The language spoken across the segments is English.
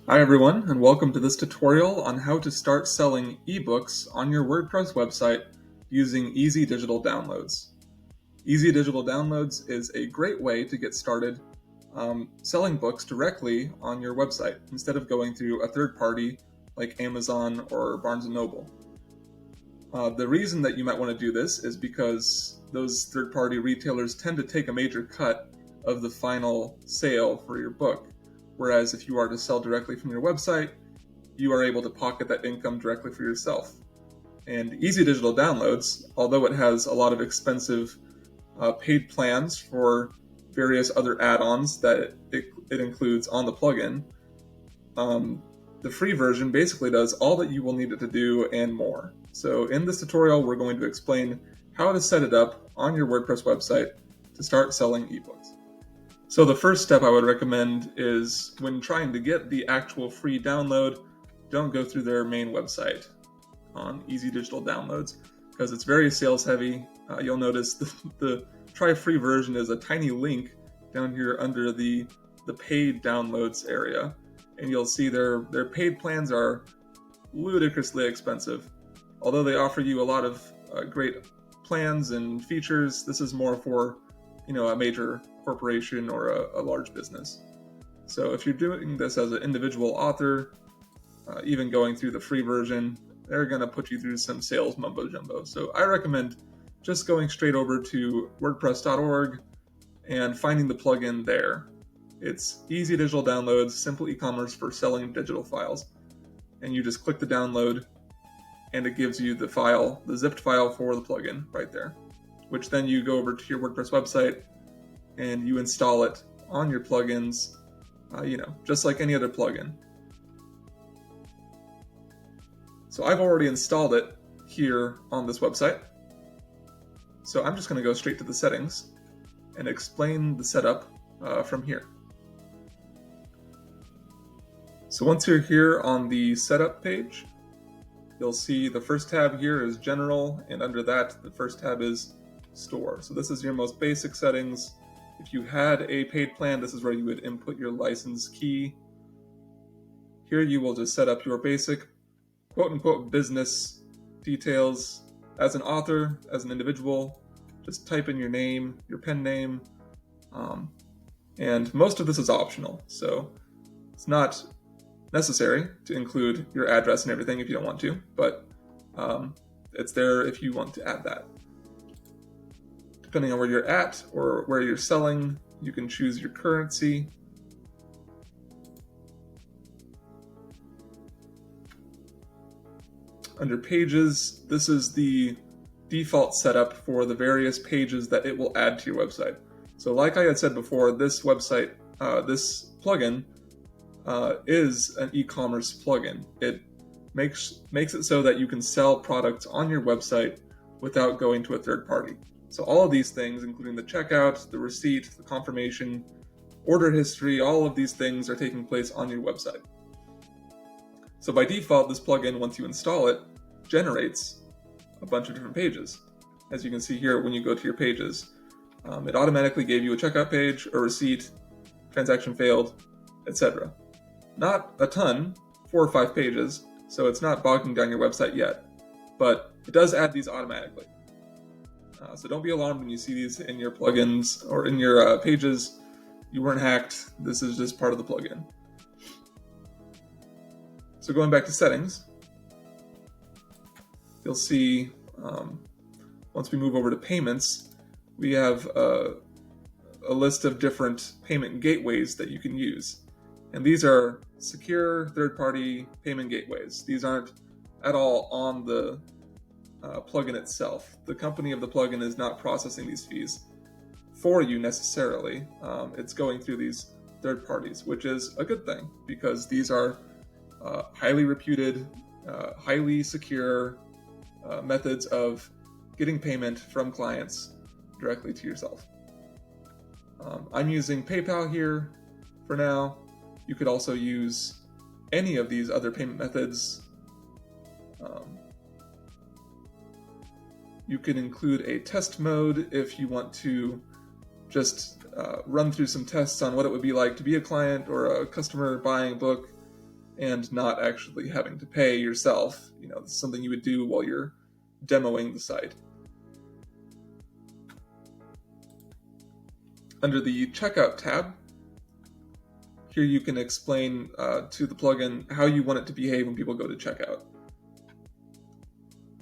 Hi everyone, and welcome to this tutorial on how to start selling ebooks on your WordPress website using Easy Digital Downloads. Easy Digital Downloads is a great way to get started selling books directly on your website instead of going through a third party like Amazon or Barnes & Noble. The reason that you might want to do this is because those third party retailers tend to take a major cut of the final sale for your book. Whereas if you are to sell directly from your website, you are able to pocket that income directly for yourself. And Easy Digital Downloads, although it has a lot of expensive paid plans for various other add-ons that it includes on the plugin, the free version basically does all that you will need it to do and more. So in this tutorial, we're going to explain how to set it up on your WordPress website to start selling ebooks. So the first step I would recommend is when trying to get the actual free download, don't go through their main website on Easy Digital Downloads because it's very sales heavy. You'll notice the try free version is a tiny link down here under the paid downloads area, and you'll see their paid plans are ludicrously expensive. Although they offer you a lot of great plans and features, this is more for a major corporation or a large business. So if you're doing this as an individual author, even going through the free version, they're going to put you through some sales mumbo jumbo. So I recommend just going straight over to wordpress.org and finding the plugin there. It's Easy Digital Downloads, simple e-commerce for selling digital files. And you just click the download and it gives you the file, the zipped file for the plugin right there, which then you go over to your WordPress website and you install it on your plugins, just like any other plugin. So I've already installed it here on this website. So I'm just going to go straight to the settings and explain the setup from here. So once you're here on the setup page, you'll see the first tab here is General, and under that, the first tab is Store. So this is your most basic settings. If you had a paid plan, this is where you would input your license key. Here you will just set up your basic quote-unquote business details. As an author, as an individual, just type in your name, your pen name, and most of this is optional. So it's not necessary to include your address and everything if you don't want to, but it's there if you want to add that. Depending on where you're at or where you're selling, you can choose your currency. Under Pages, this is the default setup for the various pages that it will add to your website. So like I had said before, this website, this plugin is an e-commerce plugin. It makes it so that you can sell products on your website without going to a third party. So all of these things, including the checkout, the receipt, the confirmation, order history, all of these things are taking place on your website. So by default, this plugin, once you install it, generates a bunch of different pages. As you can see here, when you go to your pages, it automatically gave you a checkout page, a receipt, transaction failed, etc. Not a ton, 4 or 5 pages, so it's not bogging down your website yet, but it does add these automatically. So don't be alarmed when you see these in your plugins or in your pages. You weren't hacked. This is just part of the plugin. So going back to settings, you'll see once we move over to payments, we have a list of different payment gateways that you can use. And these are secure third-party payment gateways. These aren't at all on the plugin itself. The company of the plugin is not processing these fees for you necessarily. It's going through these third parties, which is a good thing because these are highly reputed, highly secure methods of getting payment from clients directly to yourself. I'm using PayPal here for now. You could also use any of these other payment methods. You can include a test mode if you want to just run through some tests on what it would be like to be a client or a customer buying a book. and not actually having to pay yourself. This is something you would do while you're demoing the site. Under the Checkout tab, here you can explain to the plugin how you want it to behave when people go to checkout.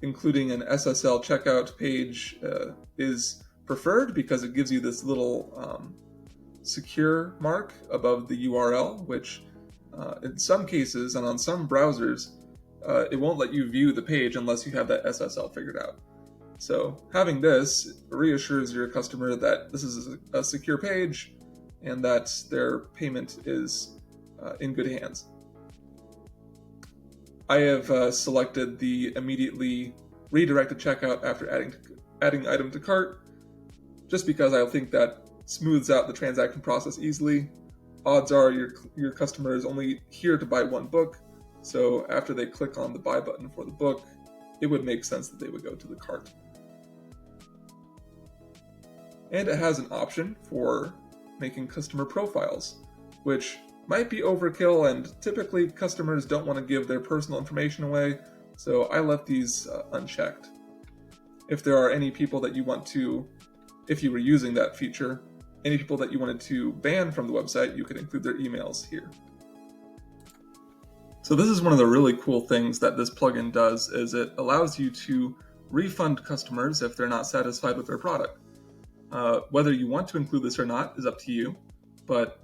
Including an SSL checkout page is preferred because it gives you this little secure mark above the URL, which in some cases and on some browsers, it won't let you view the page unless you have that SSL figured out. So having this reassures your customer that this is a secure page and that their payment is in good hands. I have selected the immediately redirect to checkout after adding item to cart, just because I think that smooths out the transaction process easily. Odds are your customer is only here to buy one book, so after they click on the buy button for the book, it would make sense that they would go to the cart. And it has an option for making customer profiles, which might be overkill, and typically customers don't want to give their personal information away, so I left these unchecked. If there are any people that you want to, if you were using that feature, any people that you wanted to ban from the website, you could include their emails here. So this is one of the really cool things that this plugin does, is it allows you to refund customers if they're not satisfied with their product. Whether you want to include this or not is up to you, but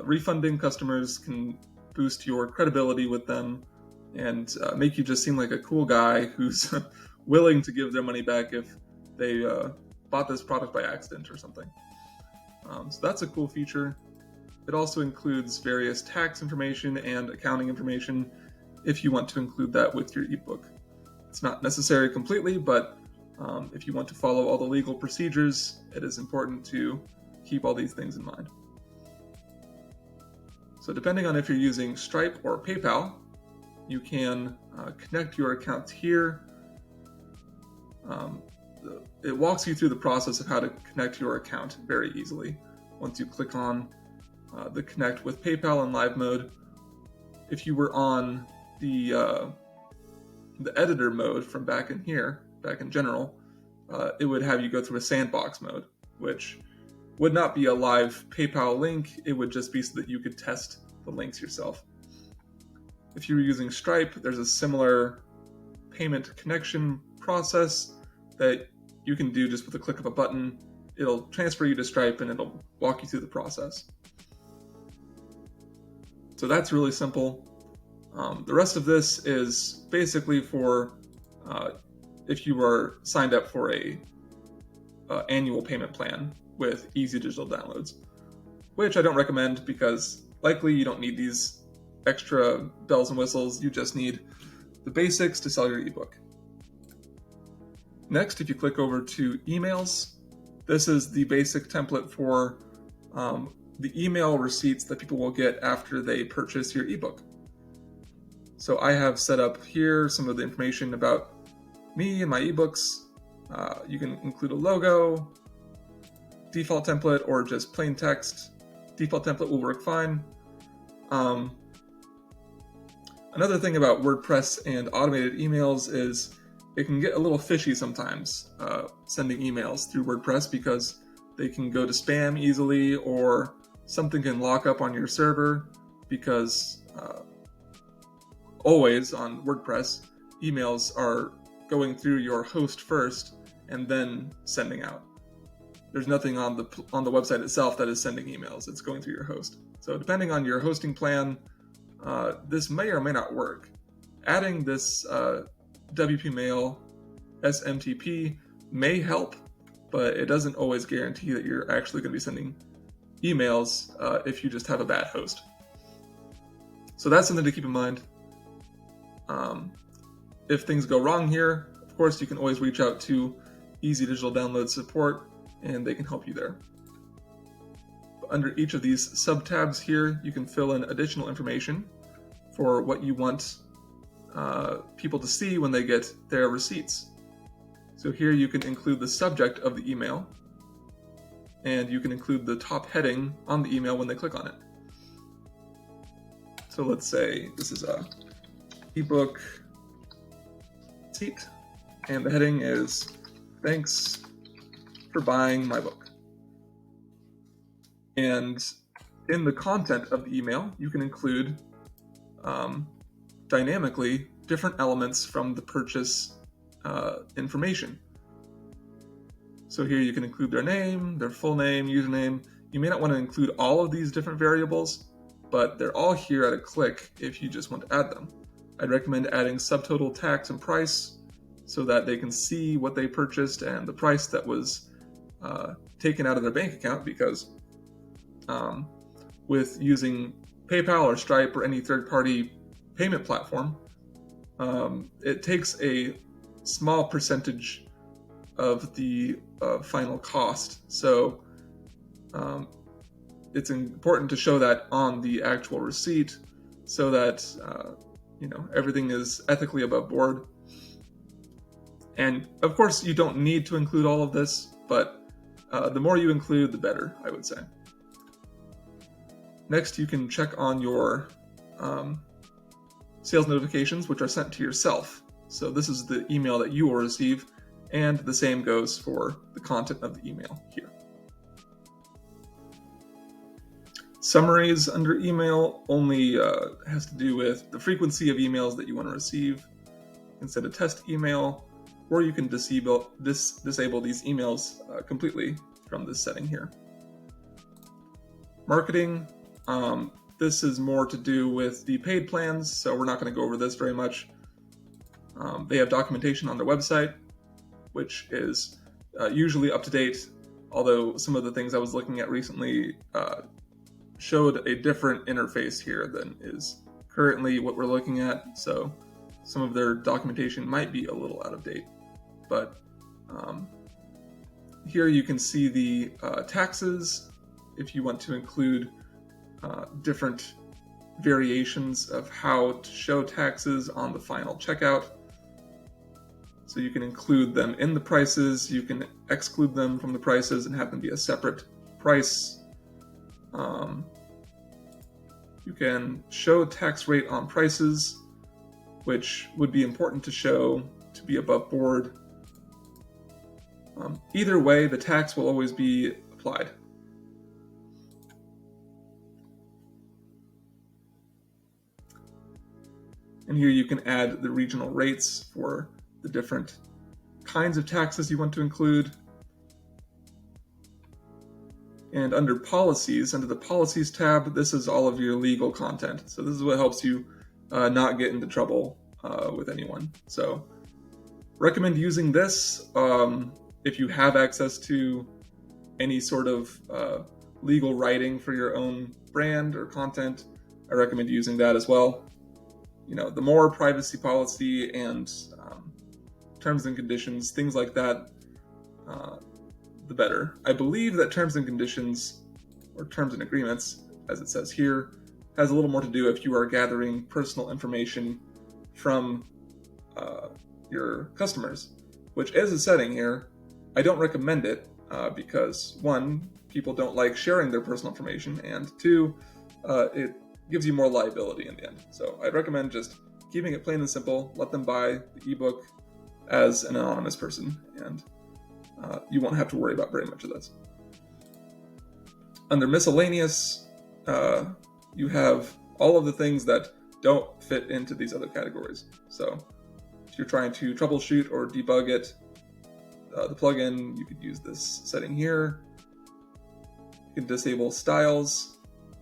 refunding customers can boost your credibility with them and make you just seem like a cool guy who's willing to give their money back if they bought this product by accident or something. So that's a cool feature. It also includes various tax information and accounting information if you want to include that with your ebook. It's not necessary completely, but if you want to follow all the legal procedures, it is important to keep all these things in mind. So depending on if you're using Stripe or PayPal, you can connect your accounts here. It walks you through the process of how to connect your account very easily. Once you click on the Connect with PayPal in live mode, if you were on the editor mode from back in here, back in general, it would have you go through a sandbox mode, which would not be a live PayPal link. It would just be so that you could test the links yourself. If you were using Stripe, there's a similar payment connection process that you can do just with a click of a button. It'll transfer you to Stripe and it'll walk you through the process. So that's really simple. The rest of this is basically for if you are signed up for a annual payment plan with easy digital downloads, which I don't recommend because likely you don't need these extra bells and whistles. You just need the basics to sell your ebook. Next, if you click over to emails, this is the basic template for the email receipts that people will get after they purchase your ebook. So I have set up here some of the information about me and my ebooks. You can include a logo, default template, or just plain text. Default template will work fine. Another thing about WordPress and automated emails is it can get a little fishy sometimes sending emails through WordPress because they can go to spam easily, or something can lock up on your server because always on WordPress, emails are going through your host first and then sending out. There's nothing on the website itself that is sending emails. It's going through your host. So depending on your hosting plan, this may or may not work. Adding this WP Mail SMTP may help, but it doesn't always guarantee that you're actually going to be sending emails if you just have a bad host. So that's something to keep in mind. If things go wrong here, of course, you can always reach out to Easy Digital Download support, and they can help you there. But under each of these sub-tabs here, you can fill in additional information for what you want people to see when they get their receipts. So here you can include the subject of the email, and you can include the top heading on the email when they click on it. So let's say this is a ebook receipt, and the heading is "Thanks for buying my book." And in the content of the email, you can include dynamically different elements from the purchase information. So here you can include their name, their full name, username. You may not want to include all of these different variables, but they're all here at a click if you just want to add them. I'd recommend adding subtotal, tax, and price so that they can see what they purchased and the price that was taken out of their bank account, because with using PayPal or Stripe or any third-party payment platform, it takes a small percentage of the final cost. So it's important to show that on the actual receipt so that everything is ethically above board. And of course, you don't need to include all of this, but the more you include, the better, I would say. Next, you can check on your sales notifications, which are sent to yourself. So this is the email that you will receive, and the same goes for the content of the email here. Summaries under email only has to do with the frequency of emails that you want to receive. Instead of test email, or you can disable these emails completely from this setting here. Marketing, this is more to do with the paid plans, so we're not going to go over this very much. They have documentation on their website, which is usually up to date, although some of the things I was looking at recently showed a different interface here than is currently what we're looking at, so some of their documentation might be a little out of date. But here you can see the taxes if you want to include different variations of how to show taxes on the final checkout. So you can include them in the prices, you can exclude them from the prices and have them be a separate price. You can show tax rate on prices, which would be important to show to be above board. Either way, the tax will always be applied. And here you can add the regional rates for the different kinds of taxes you want to include. And under policies, under the policies tab, this is all of your legal content. So this is what helps you not get into trouble with anyone. So recommend using this if you have access to any sort of legal writing for your own brand or content. I recommend using that as well. The more privacy policy and terms and conditions, things like that, the better. I believe that terms and conditions, or terms and agreements, as it says here, has a little more to do if you are gathering personal information from your customers, which is a setting here. I don't recommend it because, one, people don't like sharing their personal information, and two, it gives you more liability in the end. So I'd recommend just keeping it plain and simple. Let them buy the ebook as an anonymous person, and you won't have to worry about very much of this. Under miscellaneous, you have all of the things that don't fit into these other categories. So if you're trying to troubleshoot or debug it, the plugin, you could use this setting here. You can disable styles.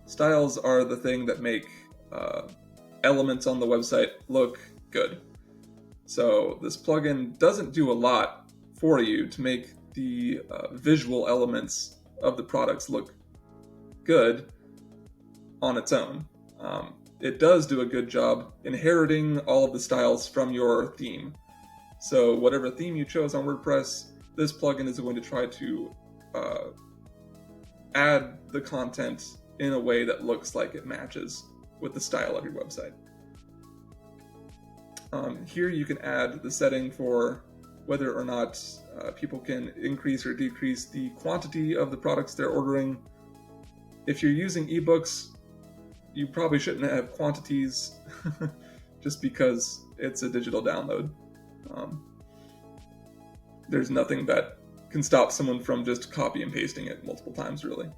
Styles are the thing that make elements on the website look good. So this plugin doesn't do a lot for you to make the visual elements of the products look good on its own. It does do a good job inheriting all of the styles from your theme. So whatever theme you chose on WordPress, this plugin is going to try to add the content in a way that looks like it matches with the style of your website. Here you can add the setting for whether or not people can increase or decrease the quantity of the products they're ordering. If you're using ebooks, you probably shouldn't have quantities just because it's a digital download. There's nothing that can stop someone from just copy and pasting it multiple times, really.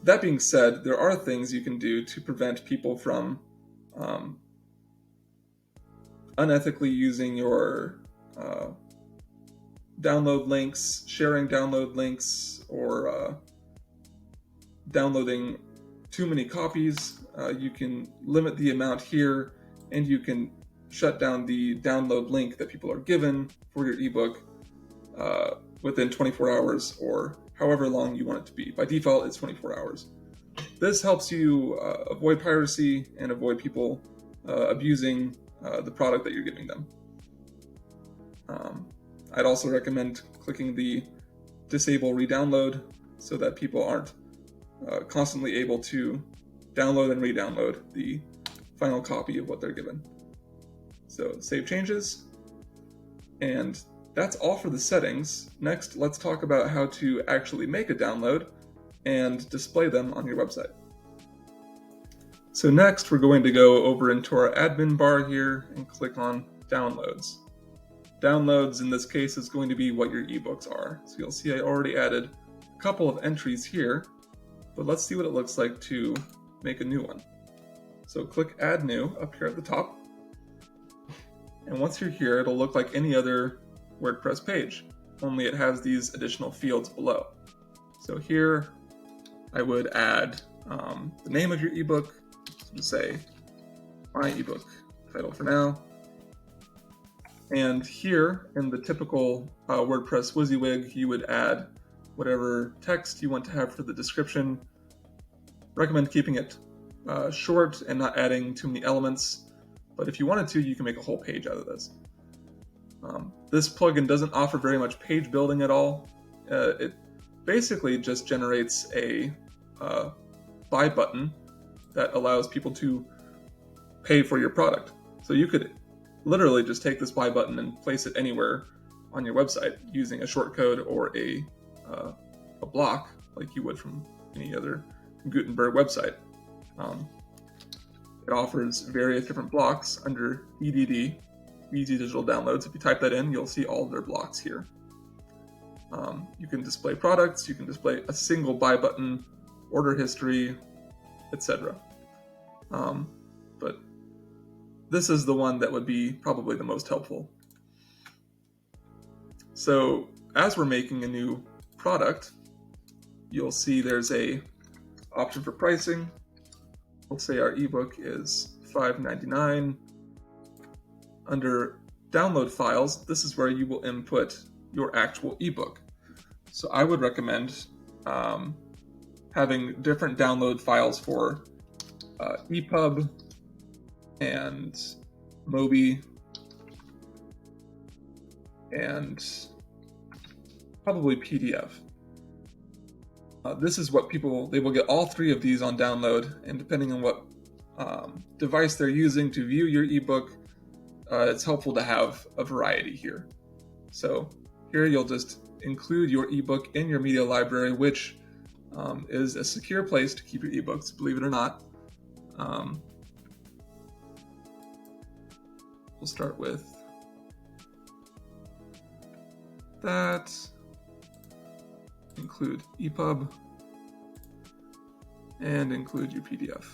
That being said, there are things you can do to prevent people from unethically using your download links, sharing download links, or downloading too many copies. You can limit the amount here, and you can shut down the download link that people are given for your ebook within 24 hours or however long you want it to be. By default, it's 24 hours. This helps you avoid piracy and avoid people abusing the product that you're giving them. I'd also recommend clicking the disable re-download so that people aren't constantly able to download and re-download the final copy of what they're given. So save changes, and that's all for the settings. Next, let's talk about how to actually make a download and display them on your website. So next, we're going to go over into our admin bar here and click on Downloads. Downloads in this case is going to be what your ebooks are. So you'll see I already added a couple of entries here, but let's see what it looks like to make a new one. So click Add New up here at the top. And once you're here, it'll look like any other WordPress page, only it has these additional fields below. So here, I would add the name of your ebook, so say my ebook title for now. And here in the typical WordPress WYSIWYG, you would add whatever text you want to have for the description. Recommend keeping it short and not adding too many elements, but if you wanted to, you can make a whole page out of this. This plugin doesn't offer very much page building at all. It basically just generates a buy button that allows people to pay for your product. So you could literally just take this buy button and place it anywhere on your website using a shortcode or a block like you would from any other Gutenberg website. It offers various different blocks under EDD, Easy Digital Downloads. If you type that in, you'll see all of their blocks here. You can display products, you can display a single buy button, order history, etc. But this is the one that would be probably the most helpful. So as we're making a new product, you'll see there's a option for pricing. We'll say our ebook is $5.99. Under download files, this is where you will input your actual ebook. So I would recommend having different download files for EPUB and Mobi and probably PDF. This is what they will get all three of these on download, and depending on what device they're using to view your ebook, it's helpful to have a variety here. So here you'll just include your ebook in your media library, which is a secure place to keep your ebooks, believe it or not. We'll start with that. Include EPUB and include your PDF.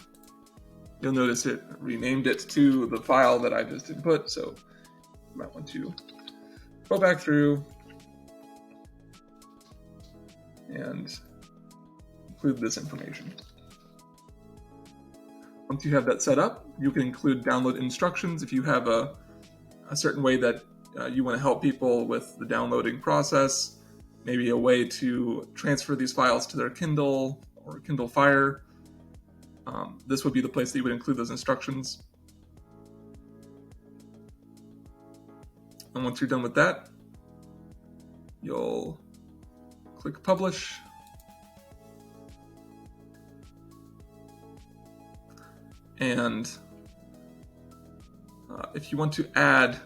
You'll notice it renamed it to the file that I just input, so you might want to go back through and include this information. Once you have that set up, you can include download instructions if you have a certain way that you want to help people with the downloading process, maybe a way to transfer these files to their Kindle or Kindle Fire. This would be the place that you would include those instructions. And once you're done with that, you'll click Publish. And if you want to add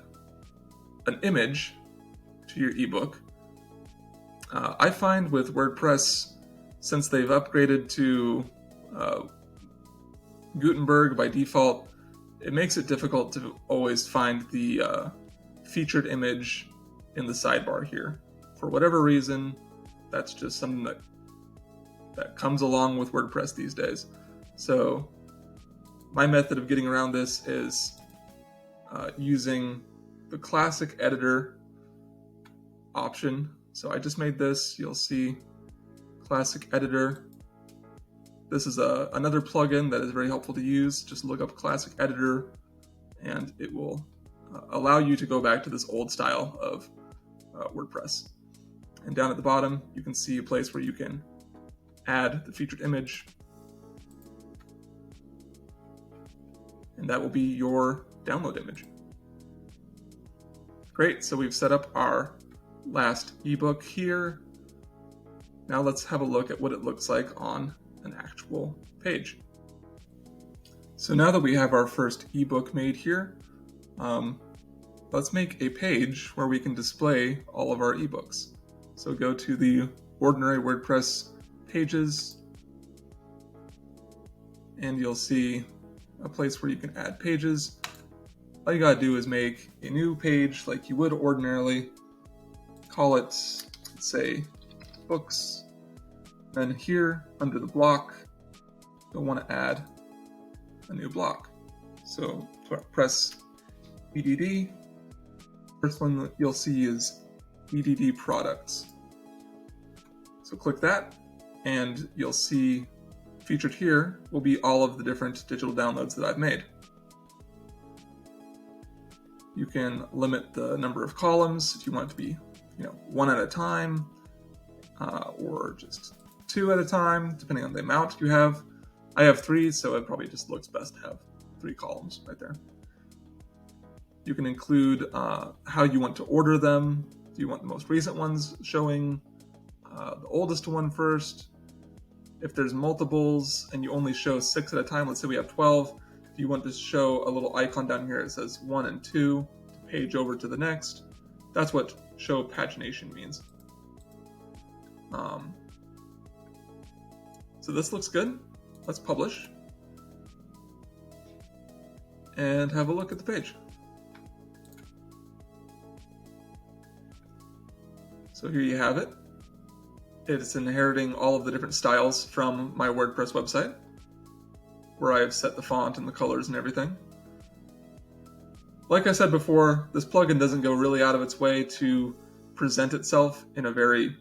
an image to your ebook, I find with WordPress, since they've upgraded to Gutenberg by default, it makes it difficult to always find the featured image in the sidebar here. For whatever reason, that's just something that comes along with WordPress these days. So my method of getting around this is using the classic editor option. So I just made this, you'll see classic editor. This is another plugin that is very helpful to use. Just look up classic editor and it will allow you to go back to this old style of WordPress. And down at the bottom, you can see a place where you can add the featured image. And that will be your download image. Great, so we've set up our last ebook here. Now let's have a look at what it looks like on an actual page. So now that we have our first ebook made here, let's make a page where we can display all of our ebooks. So go to the ordinary WordPress pages, and you'll see a place where you can add pages. All you gotta do is make a new page like you would ordinarily. Call it, say, books. Then here, under the block, you'll want to add a new block. So press EDD. First one that you'll see is EDD products. So click that, and you'll see featured here will be all of the different digital downloads that I've made. You can limit the number of columns if you want it to be, one at a time, or just 2 at a time, depending on the amount you have. I have 3, so it probably just looks best to have 3 columns right there. You can include how you want to order them. Do you want the most recent ones showing the oldest one first? If there's multiples and you only show 6 at a time, let's say we have 12, do you want to show a little icon down here that says 1 and 2, page over to the next? That's what show pagination means. So this looks good. Let's publish and have a look at the page. So here you have it. It's inheriting all of the different styles from my WordPress website, where I have set the font and the colors and everything. Like I said before, this plugin doesn't go really out of its way to present itself in a very,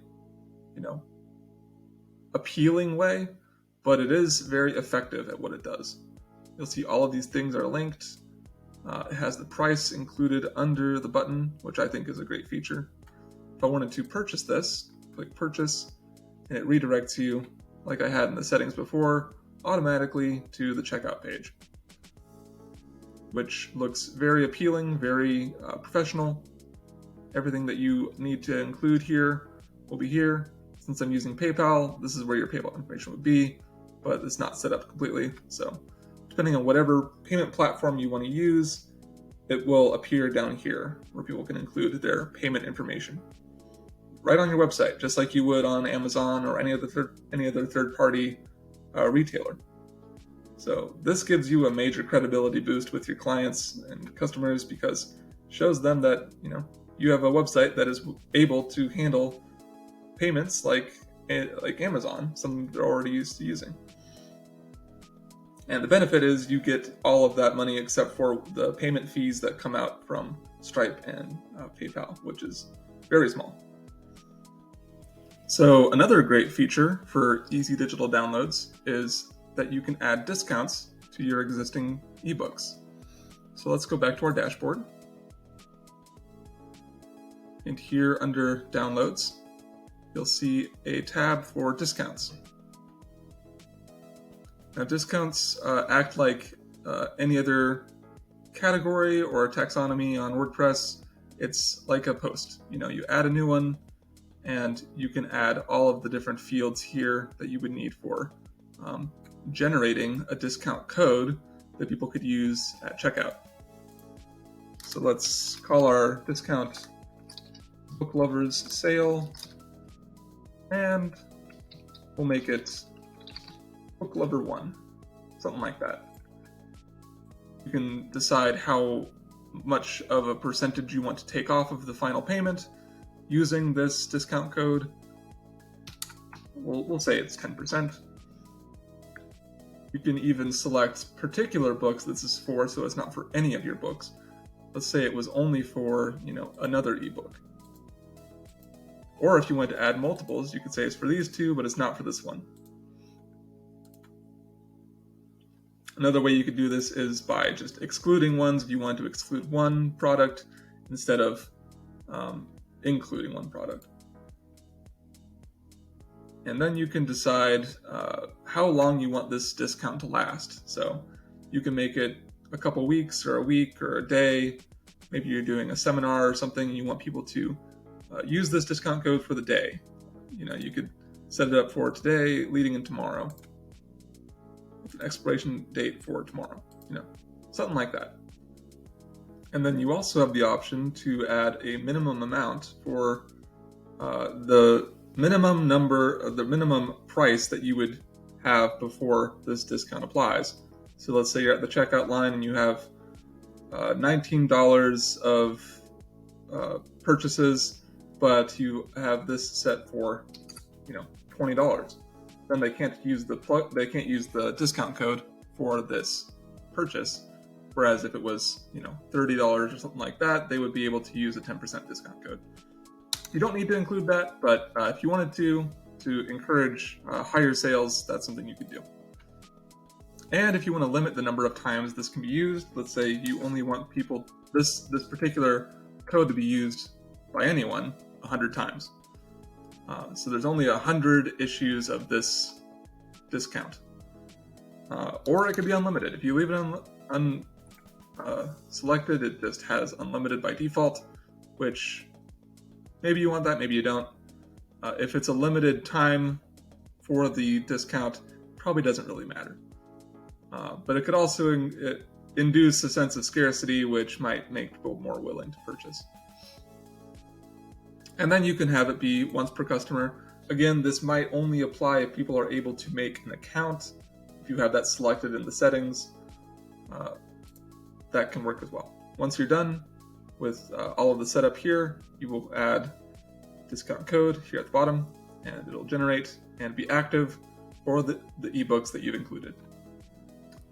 appealing way, but it is very effective at what it does. You'll see all of these things are linked. It has the price included under the button, which I think is a great feature. If I wanted to purchase this, click purchase, and it redirects you, like I had in the settings before, automatically to the checkout page, which looks very appealing, very professional. Everything that you need to include here will be here. Since I'm using PayPal, this is where your PayPal information would be, but it's not set up completely. So depending on whatever payment platform you want to use, it will appear down here where people can include their payment information right on your website, just like you would on Amazon or any other third-party retailer. So this gives you a major credibility boost with your clients and customers, because it shows them that you have a website that is able to handle payments like Amazon, something they're already used to using. And the benefit is you get all of that money except for the payment fees that come out from Stripe and PayPal, which is very small. So another great feature for easy digital downloads is that you can add discounts to your existing ebooks. So let's go back to our dashboard. And here under downloads, you'll see a tab for discounts. Now discounts act like any other category or taxonomy on WordPress. It's like a post. You add a new one, and you can add all of the different fields here that you would need for generating a discount code that people could use at checkout. So let's call our discount Book Lovers Sale, and we'll make it Book Lover 1, something like that. You can decide how much of a percentage you want to take off of the final payment using this discount code. We'll say it's 10%. You can even select particular books this is for, so it's not for any of your books. Let's say it was only for, another ebook. Or if you want to add multiples, you could say it's for these two, but it's not for this one. Another way you could do this is by just excluding ones if you want to exclude one product instead of including one product. And then you can decide how long you want this discount to last. So you can make it a couple weeks or a week or a day. Maybe you're doing a seminar or something and you want people to use this discount code for the day. You could set it up for today leading in tomorrow with an expiration date for tomorrow, something like that. And then you also have the option to add a minimum amount for the minimum price that you would have before this discount applies. So let's say you're at the checkout line and you have $19 of purchases, but you have this set for $20. Then they can't use the discount code for this purchase. Whereas if it was $30 or something like that, they would be able to use a 10% discount code. You don't need to include that, but if you wanted to encourage higher sales, that's something you could do. And if you want to limit the number of times this can be used, let's say you only want this particular code to be used by anyone 100 times. So there's only 100 issues of this discount. Or it could be unlimited. If you leave it selected, it just has unlimited by default, which maybe you want that, maybe you don't. If it's a limited time for the discount, probably doesn't really matter. But it could also induce a sense of scarcity, which might make people more willing to purchase. And then you can have it be once per customer. Again, this might only apply if people are able to make an account. If you have that selected in the settings, that can work as well. Once you're done with all of the setup here, you will add discount code here at the bottom, and it'll generate and be active for the ebooks that you've included.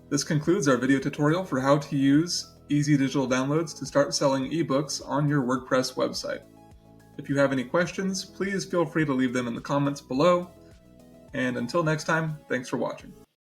This concludes our video tutorial for how to use Easy Digital Downloads to start selling ebooks on your WordPress website. If you have any questions, please feel free to leave them in the comments below. And until next time, thanks for watching.